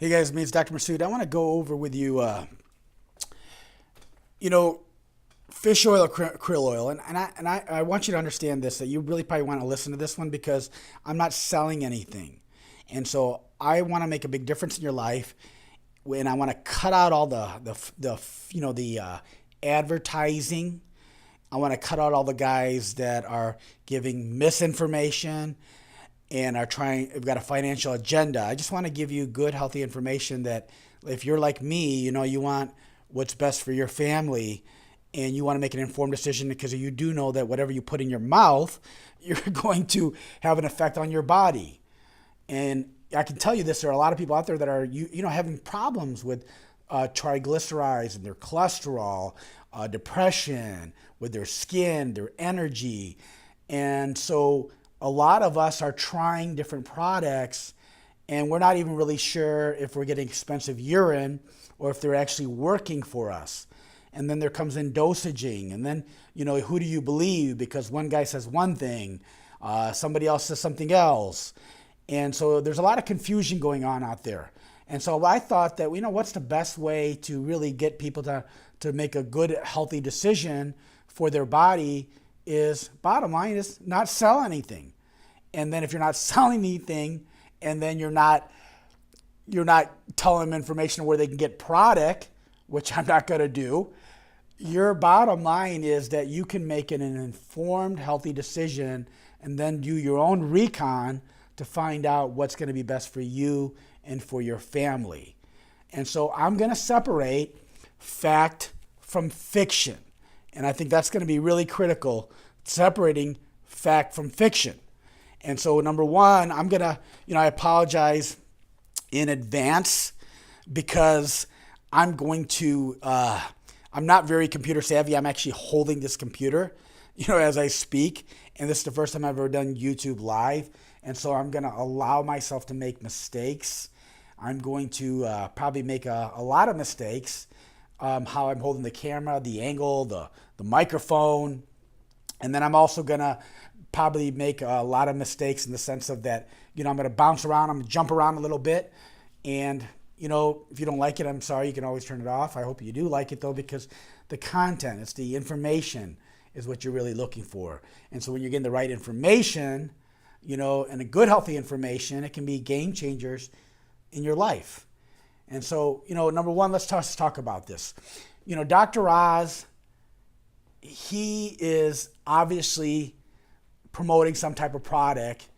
Hey guys, me it's Dr. Masood. I want to go over with you, you know, fish oil, krill oil, and I want you to understand this, that you really probably want to listen to this one because I'm not selling anything, and so I want to make a big difference in your life. When I want to cut out all the advertising. I want to cut out all the guys that are giving misinformation and are trying, have got a financial agenda. I just want to give you good, healthy information that if you're like me, you want what's best for your family and you want to make an informed decision because you do know that whatever you put in your mouth, you're going to have an effect on your body. And I can tell you this, there are a lot of people out there that are, having problems with triglycerides and their cholesterol, depression, with their skin, their energy. And so a lot of us are trying different products and we're not even really sure if we're getting expensive urine or if they're actually working for us. And then there comes in dosaging. And then, who do you believe? Because one guy says one thing, somebody else says something else. And so there's a lot of confusion going on out there. And so I thought that, what's the best way to really get people to make a good, healthy decision for their body is, bottom line is, not sell anything. And then if you're not selling anything and then you're not telling them information where they can get product, which I'm not going to do, your bottom line is that you can make an informed, healthy decision and then do your own recon to find out what's going to be best for you and for your family. And so I'm going to separate fact from fiction. And I think that's going to be really critical, separating fact from fiction. And so number one, I'm going to, I apologize in advance because I'm going to, I'm not very computer savvy. I'm actually holding this computer, as I speak. And this is the first time I've ever done YouTube live. And so I'm going to allow myself to make mistakes. I'm going to probably make a lot of mistakes. How I'm holding the camera, the angle, the microphone. And then I'm also going to probably make a lot of mistakes in the sense of that, I'm going to bounce around, I'm going to jump around a little bit. And, if you don't like it, I'm sorry, you can always turn it off. I hope you do like it though, because the content, it's the information is what you're really looking for. And so when you're getting the right information, and a good, healthy information, it can be game changers in your life. And so, number one, let's talk about this. Dr. Oz, he is obviously promoting some type of product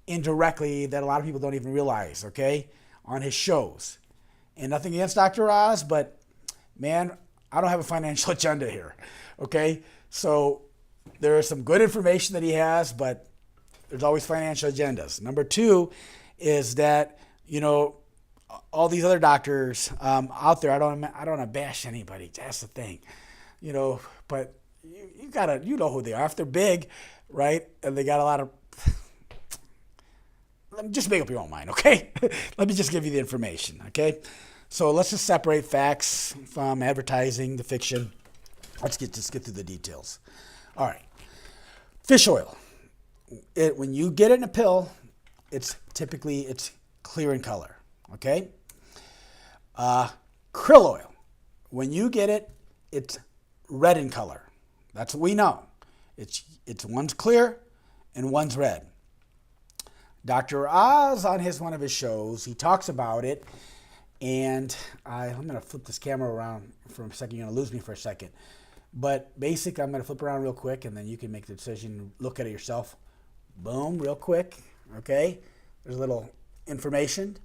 indirectly that a lot of people don't even realize, okay, on his shows. And nothing against Dr. Oz, but man, I don't have a financial agenda here, okay? So there is some good information that he has, but there's always financial agendas. Number two is that, all these other doctors out there, I don't want to bash anybody. That's the thing, but you gotta, who they are. If they're big, right, and they got a lot of, just make up your own mind, okay? Let me just give you the information, okay? So let's just separate facts from advertising, the fiction. Let's just get through the details. All right, fish oil. When you get it in a pill, it's clear in color, okay? Krill oil. When you get it, it's red in color. That's what we know. It's one's clear and one's red. Dr. Oz on one of his shows, he talks about it, and I'm going to flip this camera around for a second. You're going to lose me for a second. But basically, I'm going to flip around real quick, and then you can make the decision, look at it yourself. Boom, real quick, okay? There's a little information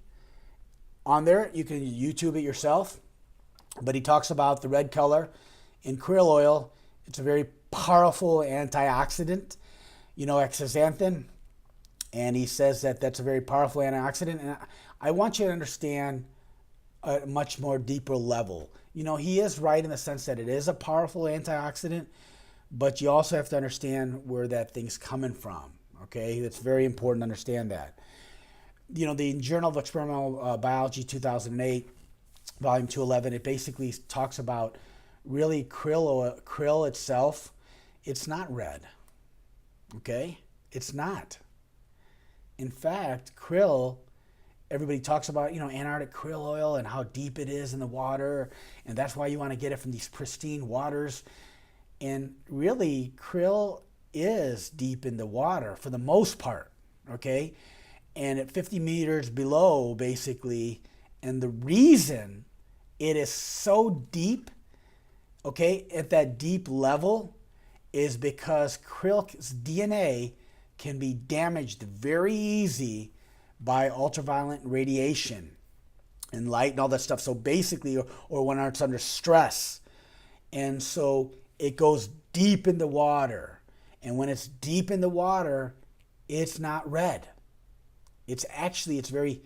on there. You can YouTube it yourself. But he talks about the red color in krill oil. It's a very powerful antioxidant, astaxanthin. And he says that that's a very powerful antioxidant. And I want you to understand a much more deeper level. He is right in the sense that it is a powerful antioxidant, but you also have to understand where that thing's coming from, okay? It's very important to understand that. The Journal of Experimental Biology 2008, volume 211, it basically talks about really krill itself. It's not red, okay? It's not. In fact, krill everybody talks about, Antarctic krill oil and how deep it is in the water, and that's why you want to get it from these pristine waters. And really, krill is deep in the water for the most part, okay? And at 50 meters below, basically, and the reason it is so deep, okay, at that deep level, is because krill's DNA can be damaged very easy by ultraviolet radiation and light and all that stuff. So basically, or when it's under stress. And so it goes deep in the water. And when it's deep in the water, it's not red. It's very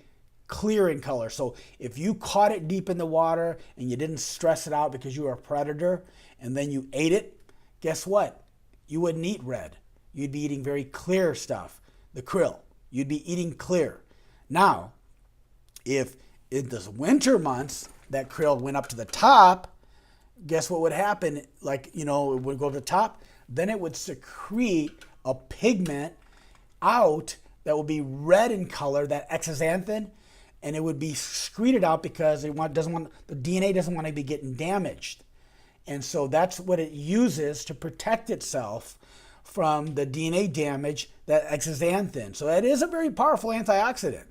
clear in color. So if you caught it deep in the water and you didn't stress it out because you were a predator and then you ate it, guess what? You wouldn't eat red. You'd be eating very clear stuff, the krill. You'd be eating clear. Now, if in the winter months that krill went up to the top, guess what would happen? Like, it would go to the top, then it would secrete a pigment out that would be red in color, that xanthine, and it would be secreted out because the DNA doesn't want to be getting damaged. And so that's what it uses to protect itself from the DNA damage, that xanthine. So it is a very powerful antioxidant.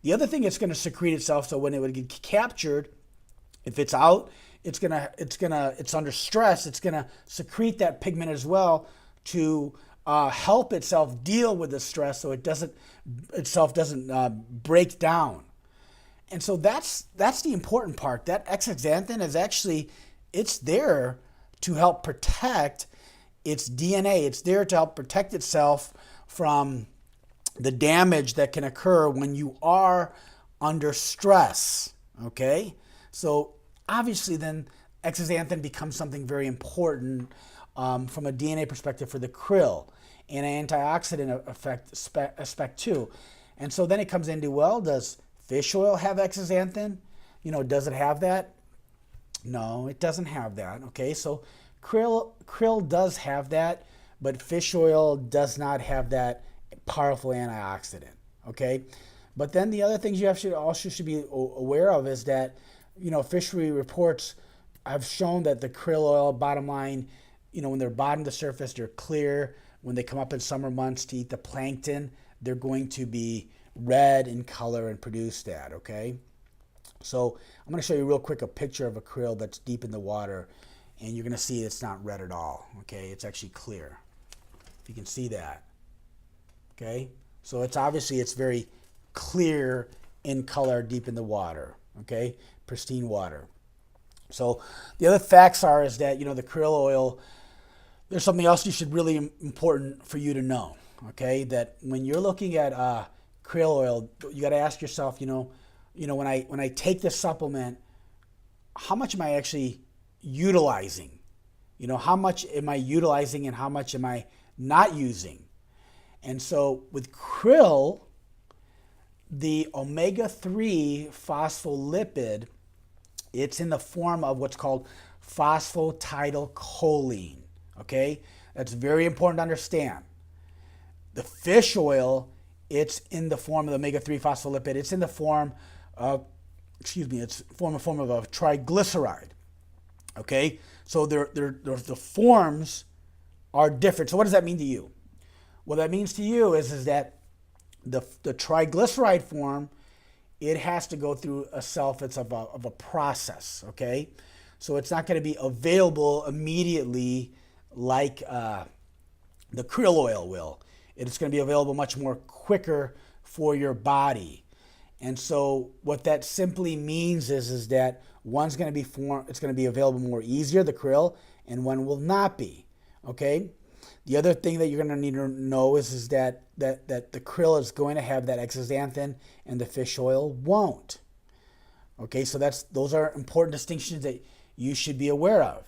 The other thing it's going to secrete itself, so when it would get captured, if it's out, it's under stress, it's going to secrete that pigment as well to help itself deal with the stress, so it doesn't break down. And so that's the important part. That xanthine is actually, it's there to help protect its DNA. It's there to help protect itself from the damage that can occur when you are under stress. Okay? So obviously then xanthine becomes something very important from a DNA perspective for the krill, and an antioxidant aspect too. And so then it comes into, well, does fish oil have xanthine? Does it have that? No, it doesn't have that. Okay, so krill does have that, but fish oil does not have that powerful antioxidant. Okay, but then the other things you also should be aware of is that, fishery reports have shown that the krill oil, bottom line, when they're bottom to the surface, they're clear. When they come up in summer months to eat the plankton, they're going to be red in color and produce that, okay? So I'm going to show you real quick a picture of a krill that's deep in the water, and you're going to see it's not red at all, okay? It's actually clear, if you can see that, okay? So it's very clear in color deep in the water, okay? Pristine water. So the other facts is that, the krill oil, there's something else really important for you to know, okay? That when you're looking at krill oil, you got to ask yourself, when I take this supplement, how much am I actually utilizing? How much am I utilizing and how much am I not using? And so with krill, the omega-3 phospholipid, it's in the form of what's called phosphatidylcholine. Okay, that's very important to understand. The fish oil, it's in the form of the omega-3 phospholipid. It's in the form of, it's a form of a triglyceride. Okay, so the forms are different. So what does that mean to you? What that means to you is that the triglyceride form, it has to go through a sulfates of a process. Okay, so it's not going to be available immediately like the krill oil will. It's going to be available much more quicker for your body. And so what that simply means is that one's going to be it's going to be available more easier, the krill, and one will not be. Okay? The other thing that you're going to need to know is that the krill is going to have that xanthine and the fish oil won't. Okay, so those are important distinctions that you should be aware of.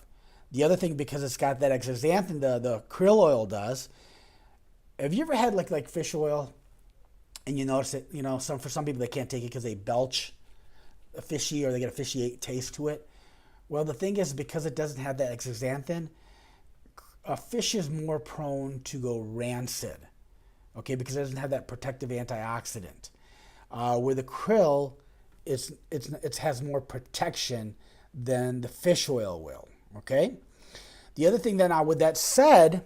The other thing, because it's got that xanthine, the krill oil does. Have you ever had like fish oil, and you notice it? For some people they can't take it because they belch a fishy, or they get a fishy taste to it. Well, the thing is, because it doesn't have that xanthine, a fish is more prone to go rancid. Okay, because it doesn't have that protective antioxidant. where the krill it has more protection than the fish oil will. Okay. The other thing then, with that said,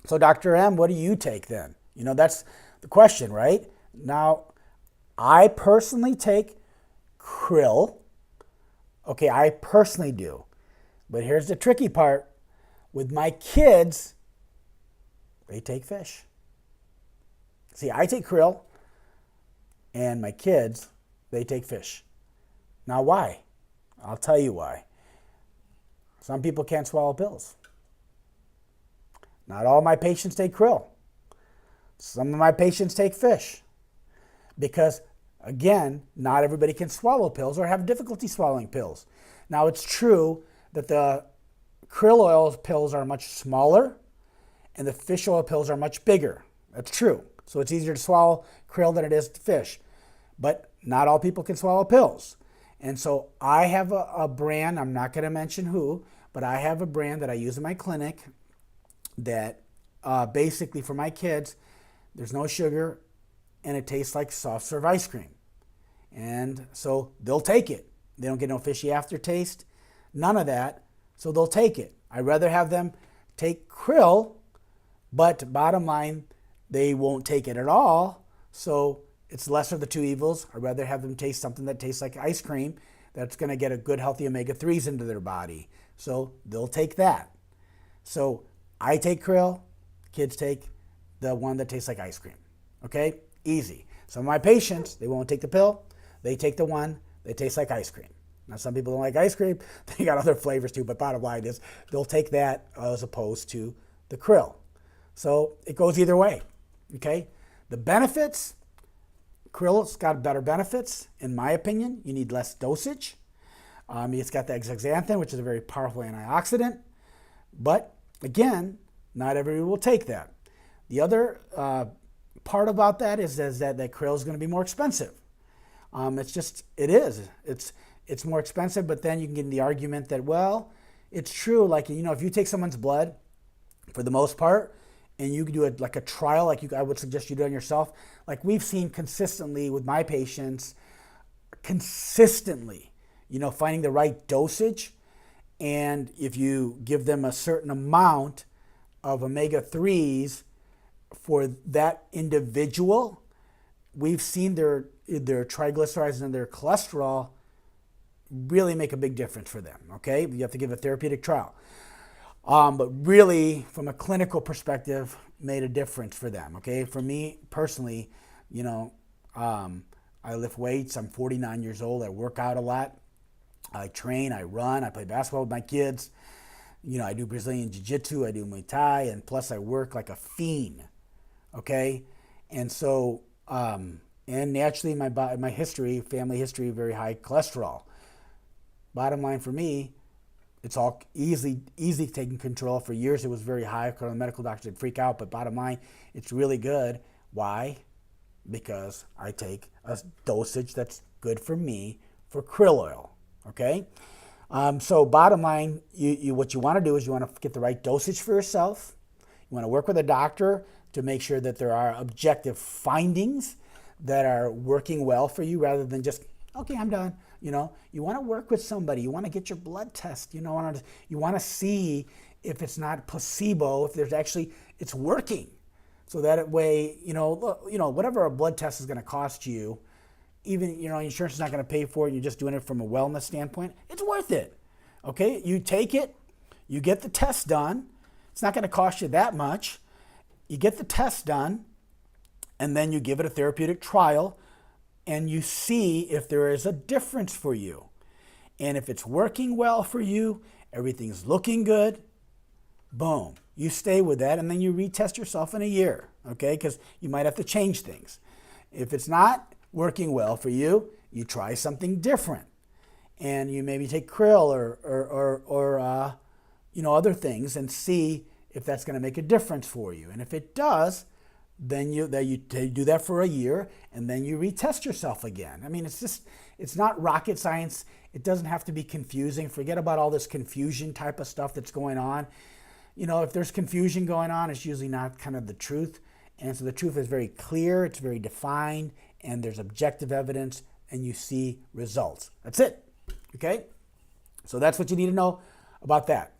so Dr. M, what do you take then? That's the question, right? Now, I personally take krill. Okay, I personally do. But here's the tricky part. With my kids, they take fish. See, I take krill, and my kids, they take fish. Now, why? I'll tell you why. Some people can't swallow pills. Not all my patients take krill. Some of my patients take fish. Because, again, not everybody can swallow pills or have difficulty swallowing pills. Now, it's true that the krill oil pills are much smaller and the fish oil pills are much bigger. That's true. So it's easier to swallow krill than it is to fish. But not all people can swallow pills. And so I have a brand, I'm not going to mention who, but I have a brand that I use in my clinic that basically for my kids, there's no sugar and it tastes like soft serve ice cream. And so they'll take it. They don't get no fishy aftertaste, none of that. So they'll take it. I'd rather have them take krill, but bottom line, they won't take it at all. So it's lesser of the two evils. I'd rather have them taste something that tastes like ice cream that's going to get a good healthy omega-3s into their body. So they'll take that. So I take krill, kids take the one that tastes like ice cream. Okay? Easy. Some of my patients, they won't take the pill. They take the one that tastes like ice cream. Now, some people don't like ice cream. They got other flavors too, but bottom line is they'll take that as opposed to the krill. So it goes either way. Okay? The benefits, krill's got better benefits, in my opinion. You need less dosage. It's got the zeaxanthin, which is a very powerful antioxidant. But again, not everyone will take that. The other part about that is that krill is going to be more expensive. It is. It's more expensive, but then you can get in the argument that, well, it's true. Like, if you take someone's blood, for the most part, and you can do like a trial, I would suggest you do it yourself. Like we've seen consistently with my patients, finding the right dosage. And if you give them a certain amount of omega-3s for that individual, we've seen their triglycerides and their cholesterol really make a big difference for them, okay? You have to give a therapeutic trial. But really, from a clinical perspective, made a difference for them, okay? For me personally, I lift weights. I'm 49 years old. I work out a lot. I train, I run, I play basketball with my kids. I do Brazilian Jiu-Jitsu, I do Muay Thai, and plus I work like a fiend, okay? And so, and naturally my family history, very high cholesterol. Bottom line for me, it's all easy taking control. For years it was very high because the medical doctors would freak out, but bottom line, it's really good. Why? Because I take a dosage that's good for me for krill oil. Okay, so bottom line, what you want to do is you want to get the right dosage for yourself. You want to work with a doctor to make sure that there are objective findings that are working well for you rather than just, okay, I'm done. You want to work with somebody. You want to get your blood test. You want to see if it's not placebo, if there's actually, it's working. So that way, whatever a blood test is going to cost you, even, insurance is not going to pay for it, you're just doing it from a wellness standpoint, it's worth it. Okay? You take it, you get the test done. It's not going to cost you that much. You get the test done, and then you give it a therapeutic trial, and you see if there is a difference for you. And if it's working well for you, everything's looking good, boom. You stay with that, and then you retest yourself in a year, okay? Because you might have to change things. If it's not working well for you, you try something different, and you maybe take krill or other things and see if that's going to make a difference for you. And if it does, then you do that for a year, and then you retest yourself again. I mean, it's not rocket science. It doesn't have to be confusing. Forget about all this confusion type of stuff that's going on. If there's confusion going on, it's usually not kind of the truth. And so the truth is very clear, it's very defined, and there's objective evidence, and you see results. That's it. Okay? So that's what you need to know about that.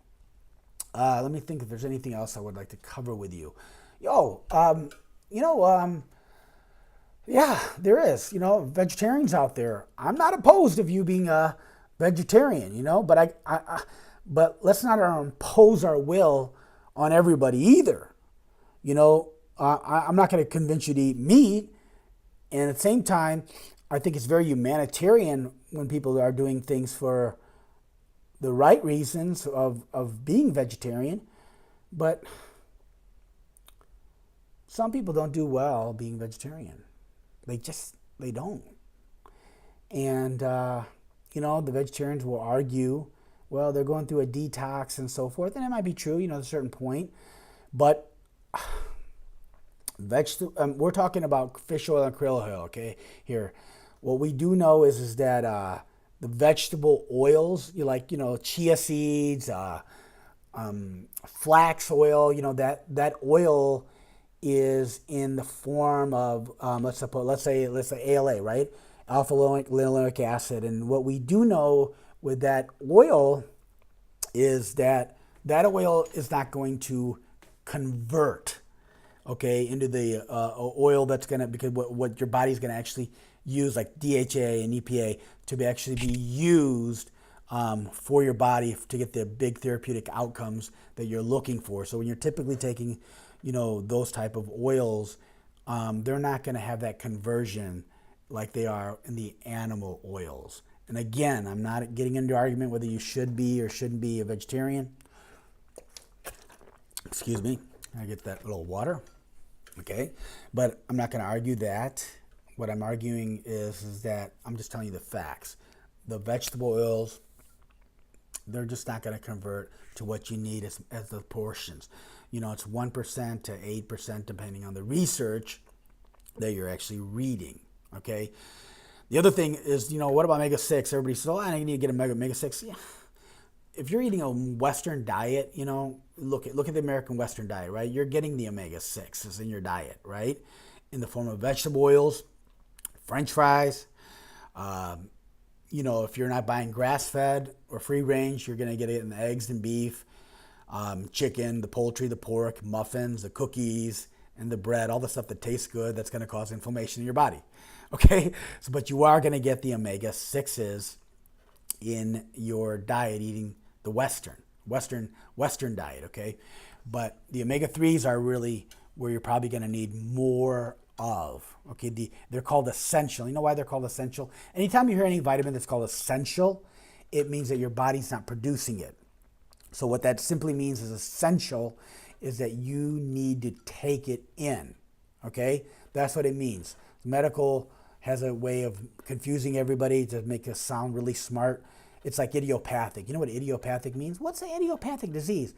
Let me think if there's anything else I would like to cover with you. Yeah, there is. Vegetarians out there. I'm not opposed of you being a vegetarian, but let's not impose our will on everybody either. I'm not going to convince you to eat meat. And at the same time, I think it's very humanitarian when people are doing things for the right reasons of being vegetarian. But some people don't do well being vegetarian. They don't. And, the vegetarians will argue, well, they're going through a detox and so forth. And it might be true, at a certain point. But we're talking about fish oil and krill oil, okay? Here, what we do know is that the vegetable oils, chia seeds, flax oil, that oil is in the form of let's say ALA, right? Alpha linoleic acid. And what we do know with that oil is that oil is not going to convert, okay, into the oil that's going to, because what your body's going to actually use, like DHA and EPA, to actually be used for your body to get the big therapeutic outcomes that you're looking for. So when you're typically taking, those type of oils, they're not going to have that conversion like they are in the animal oils. And again, I'm not getting into argument whether you should be or shouldn't be a vegetarian. Excuse me, I get that little water. Okay, but I'm not going to argue that. What I'm arguing is that I'm just telling you the facts. The vegetable oils, they're just not going to convert to what you need as the portions. It's 1% to 8% depending on the research that you're actually reading. Okay. The other thing is, what about omega-6? Everybody says, I need to get omega-6. Yeah. If you're eating a Western diet, look at the American Western diet, right? You're getting the omega-6s in your diet, right? In the form of vegetable oils, French fries. If you're not buying grass-fed or free range, you're going to get it in the eggs and beef, chicken, the poultry, the pork, muffins, the cookies, and the bread, all the stuff that tastes good that's going to cause inflammation in your body. Okay? But you are going to get the omega-6s in your diet eating the Western diet, okay? But the omega-3s are really where you're probably going to need more of, okay? They're called essential. You know why they're called essential? Anytime you hear any vitamin that's called essential, it means that your body's not producing it. So what that simply means is essential is that you need to take it in, okay? That's what it means. Medical has a way of confusing everybody to make us sound really smart. It's like idiopathic. You know what idiopathic means? What's an idiopathic disease?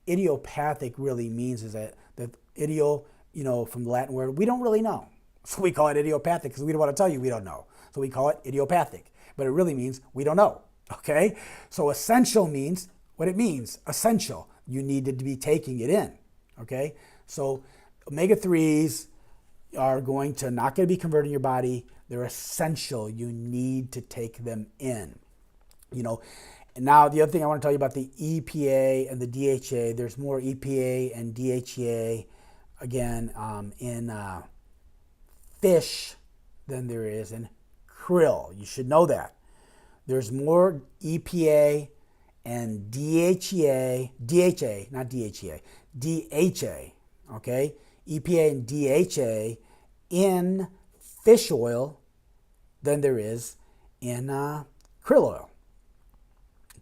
Idiopathic really means is that idio, from the Latin word, we don't really know. So we call it idiopathic because we don't want to tell you we don't know. So we call it idiopathic. But it really means we don't know, okay? So essential means what it means, essential. You need to be taking it in, okay? So omega-3s are not going to be converted in your body. They're essential. You need to take them in. And now the other thing I want to tell you about the EPA and the DHA, there's more EPA and DHA, again, in fish than there is in krill. You should know that. There's more EPA and DHA, not DHEA, DHA, okay? EPA and DHA in fish oil than there is in krill oil.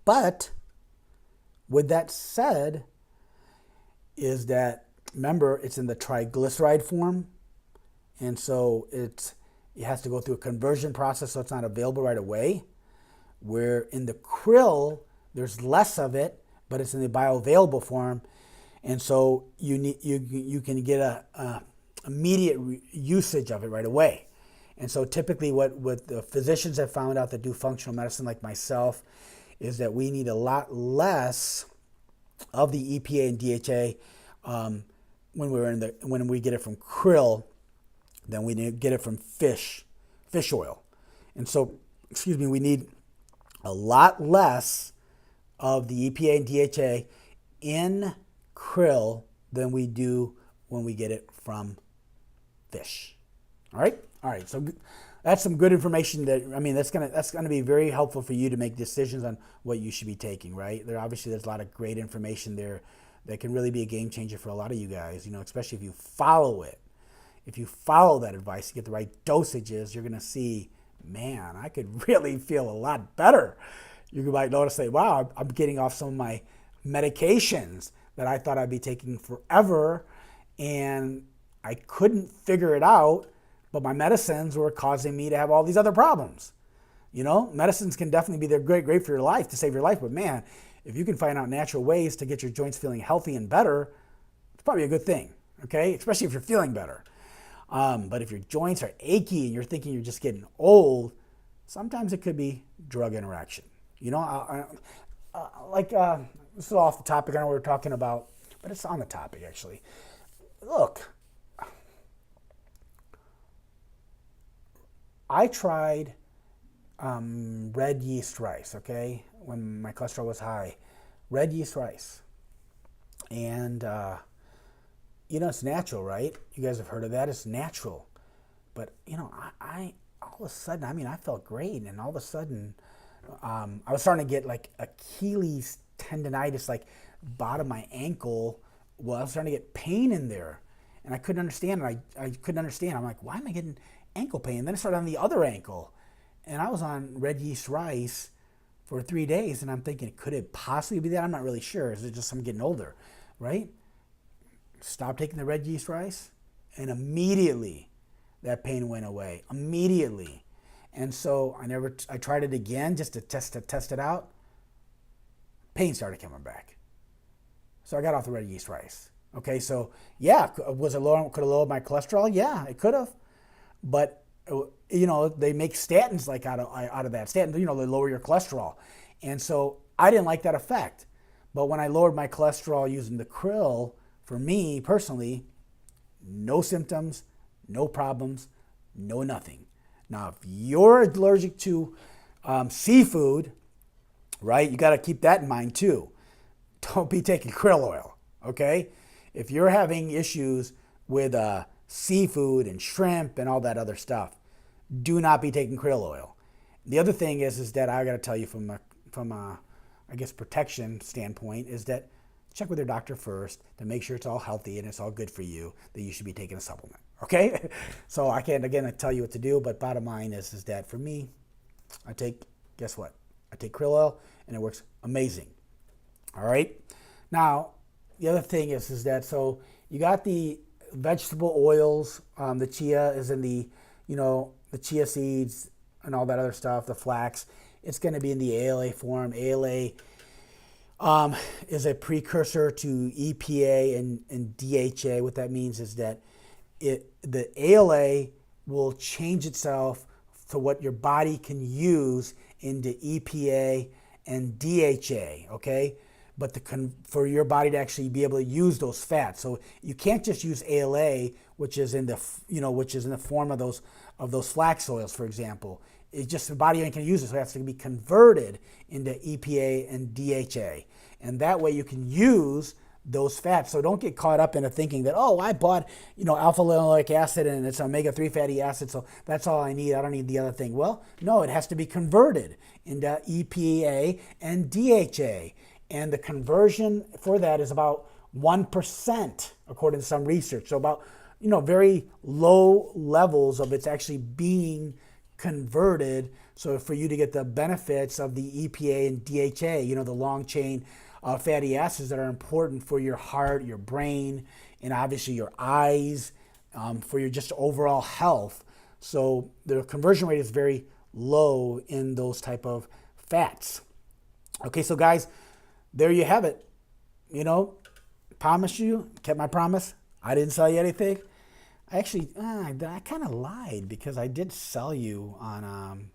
But with that said, is that, remember, it's in the triglyceride form, and so it has to go through a conversion process, so it's not available right away. Where in the krill, there's less of it, but it's in the bioavailable form, and so you can get a immediate usage of it right away. And so typically what the physicians have found out that do functional medicine like myself is that we need a lot less of the EPA and DHA when we get it from krill than we get it from fish oil. And so, we need a lot less of the EPA and DHA in krill than we do when we get it from fish. All right? All right. So that's some good information that's gonna be very helpful for you to make decisions on what you should be taking, right? There's a lot of great information there that can really be a game changer for a lot of you guys, especially if you follow it. If you follow that advice, you get the right dosages, you're going to see, man, I could really feel a lot better. You might notice that, wow, I'm getting off some of my medications that I thought I'd be taking forever, and I couldn't figure it out, but my medicines were causing me to have all these other problems. Medicines can definitely be there great for your life, to save your life, but man, if you can find out natural ways to get your joints feeling healthy and better, it's probably a good thing, okay? Especially if you're feeling better. But if your joints are achy and you're thinking you're just getting old, sometimes it could be drug interaction. This is off the topic. I know what we're talking about, but it's on the topic actually. Look, I tried red yeast rice, okay, when my cholesterol was high. Red yeast rice. And, it's natural, right? You guys have heard of that. It's natural. But, I all of a sudden, I felt great. And all of a sudden, I was starting to get like Achilles tendonitis, like bottom of my ankle. Well, I was starting to get pain in there. And I couldn't understand it. I couldn't understand. I'm like, why am I getting ankle pain? And then I started on the other ankle. And I was on red yeast rice for 3 days. And I'm thinking, could it possibly be that? I'm not really sure. Is it just I'm getting older, right? Stopped taking the red yeast rice, and immediately that pain went away. Immediately. And so I tried it again just to test it out. Pain started coming back. So I got off the red yeast rice. Okay, so yeah, could it lower my cholesterol? Yeah, it could have. But they make statins like out of that. Statins, they lower your cholesterol. And so I didn't like that effect. But when I lowered my cholesterol using the krill, for me personally, no symptoms, no problems, no nothing. Now, if you're allergic to seafood, right, you got to keep that in mind too. Don't be taking krill oil, okay? If you're having issues with seafood and shrimp and all that other stuff, do not be taking krill oil. The other thing is that I got to tell you from a protection standpoint is that check with your doctor first to make sure it's all healthy and it's all good for you, that you should be taking a supplement, okay? So I can't, again, tell you what to do, but bottom line is that for me, guess what? I take krill oil and it works amazing, all right? Now, the other thing is that, so you got the vegetable oils, the chia is in the chia seeds and all that other stuff, the flax. It's going to be in the ALA form. ALA is a precursor to EPA and DHA. What that means is that the ALA will change itself to what your body can use into EPA and DHA, okay? But for your body to actually be able to use those fats, so you can't just use ALA, which is in the form of those flax oils, for example. It's just the body ain't gonna use it, so it has to be converted into EPA and DHA, and that way you can use those fats. So don't get caught up into thinking that, I bought alpha linoleic acid and it's omega-3 fatty acid, so that's all I need. I don't need the other thing. Well, no, it has to be converted into EPA and DHA. And the conversion for that is about 1%, according to some research. So about, very low levels of it's actually being converted. So for you to get the benefits of the EPA and DHA, the long chain fatty acids that are important for your heart, your brain, and obviously your eyes, for your just overall health. So the conversion rate is very low in those type of fats. Okay, so guys, there you have it. Promise you, kept my promise. I didn't sell you anything. I actually, I kind of lied because I did sell you on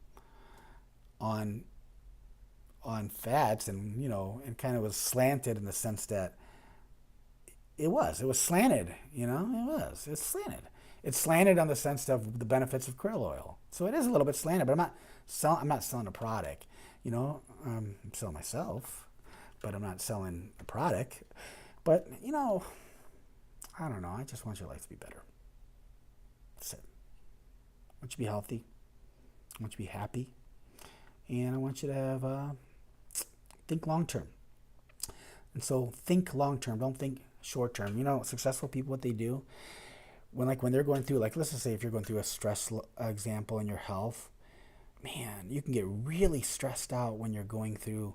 fats, and and kind of was slanted in the sense that it was slanted. It's slanted. It's slanted on the sense of the benefits of krill oil. So it is a little bit slanted, but I'm not selling a product. I'm selling myself, but I'm not selling a product. But I don't know. I just want your life to be better. That's it. I want you to be healthy. I want you to be happy, and I want you to have think long term. And so think long term. Don't think short term. Successful people, what they do when they're going through, like, let's just say if you're going through a stress example in your health, man, you can get really stressed out when you're going through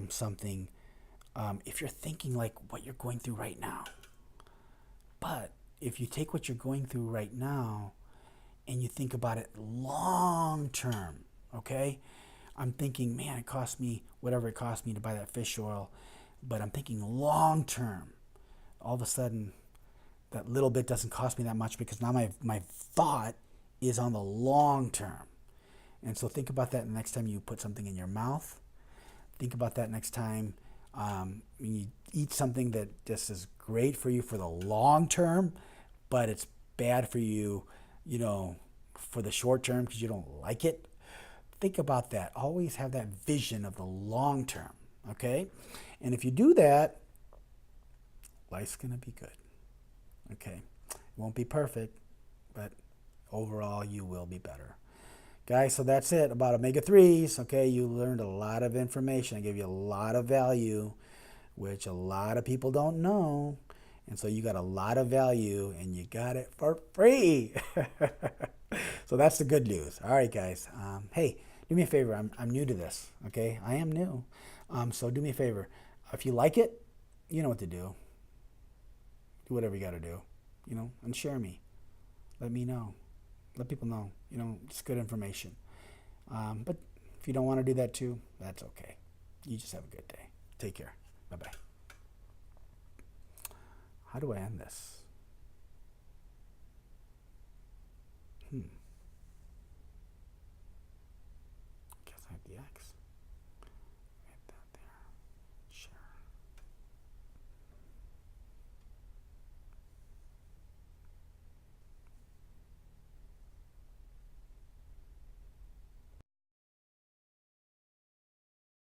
something. If you're thinking like what you're going through right now, but if you take what you're going through right now and you think about it long term, okay? I'm thinking, man, it cost me whatever it cost me to buy that fish oil, but I'm thinking long term. All of a sudden, that little bit doesn't cost me that much because now my thought is on the long term. And so think about that the next time you put something in your mouth. Think about that next time you eat something that just is great for you for the long term, but it's bad for you, for the short term because you don't like it. Think about that. Always have that vision of the long term, okay? And if you do that, life's going to be good, okay? It won't be perfect, but overall you will be better. Guys, so that's it about omega-3s, okay? You learned a lot of information. I gave you a lot of value, which a lot of people don't know. And so you got a lot of value, and you got it for free. So that's the good news. All right, guys. Hey, do me a favor. I'm new to this, okay? I am new. So do me a favor. If you like it, you know what to do. Do whatever you got to do, and share me. Let me know. Let people know, it's good information. But if you don't want to do that too, that's okay. You just have a good day. Take care. Bye-bye. How do I end this?